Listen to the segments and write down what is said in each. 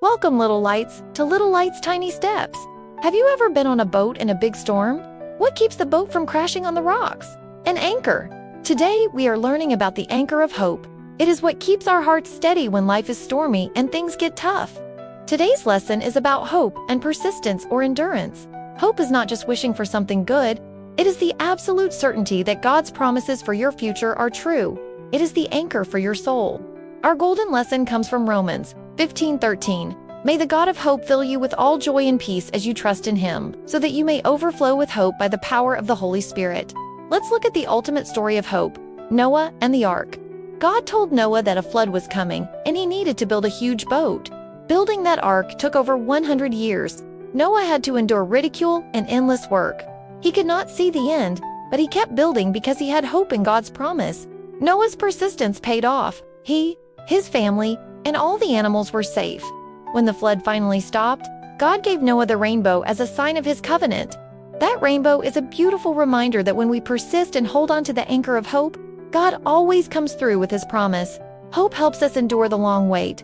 Welcome, little lights, to Little Lights Tiny Steps. Have you ever been on a boat in a big storm? What keeps the boat from crashing on the rocks? An anchor. Today, we are learning about the anchor of hope. It is what keeps our hearts steady when life is stormy and things get tough. Today's lesson is about hope and persistence or endurance. Hope is not just wishing for something good. It is the absolute certainty that God's promises for your future are true. It is the anchor for your soul. Our golden lesson comes from Romans 15:13. May the God of hope fill you with all joy and peace as you trust in Him, so that you may overflow with hope by the power of the Holy Spirit. Let's look at the ultimate story of hope, Noah and the ark. God told Noah that a flood was coming, and he needed to build a huge boat. Building that ark took over 100 years. Noah had to endure ridicule and endless work. He could not see the end, but he kept building because he had hope in God's promise. Noah's persistence paid off. He, his family, and all the animals were safe. When the flood finally stopped, God gave Noah the rainbow as a sign of His covenant. That rainbow is a beautiful reminder that when we persist and hold on to the anchor of hope, God always comes through with His promise. Hope helps us endure the long wait.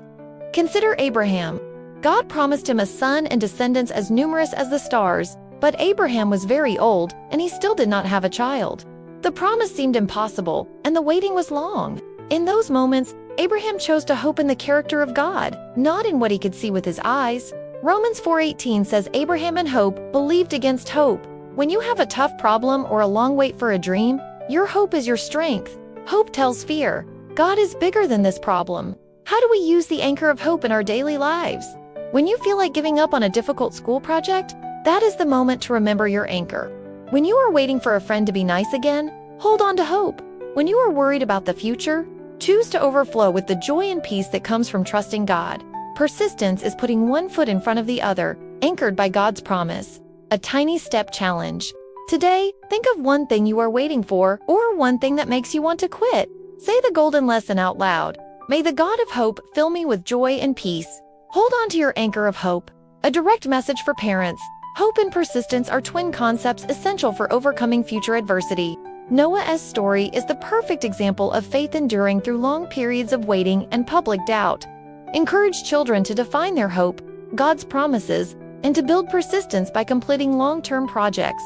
Consider Abraham. God promised him a son and descendants as numerous as the stars, but Abraham was very old, and he still did not have a child. The promise seemed impossible, and the waiting was long. In those moments, Abraham chose to hope in the character of God, not in what he could see with his eyes. Romans 4:18 says Abraham in hope believed against hope. When you have a tough problem or a long wait for a dream, your hope is your strength. Hope tells fear, God is bigger than this problem. How do we use the anchor of hope in our daily lives? When you feel like giving up on a difficult school project, that is the moment to remember your anchor. When you are waiting for a friend to be nice again, hold on to hope. When you are worried about the future, choose to overflow with the joy and peace that comes from trusting God. Persistence is putting one foot in front of the other, anchored by God's promise. A tiny step challenge. Today, think of one thing you are waiting for or one thing that makes you want to quit. Say the golden lesson out loud. May the God of hope fill me with joy and peace. Hold on to your anchor of hope. A direct message for parents. Hope and persistence are twin concepts essential for overcoming future adversity. Noah's story is the perfect example of faith enduring through long periods of waiting and public doubt. Encourage children to define their hope, God's promises, and to build persistence by completing long-term projects.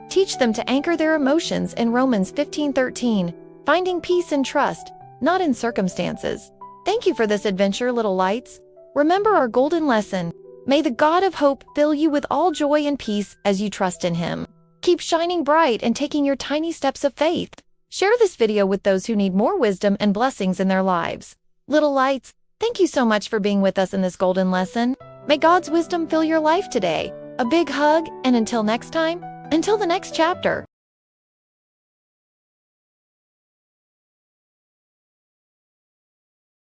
Teach them to anchor their emotions in Romans 15:13, finding peace in trust, not in circumstances. Thank you for this adventure, little lights. Remember our golden lesson. May the God of hope fill you with all joy and peace as you trust in Him. Keep shining bright and taking your tiny steps of faith. Share this video with those who need more wisdom and blessings in their lives. Little lights, thank you so much for being with us in this golden lesson. May God's wisdom fill your life today. A big hug, and until next time, until the next chapter.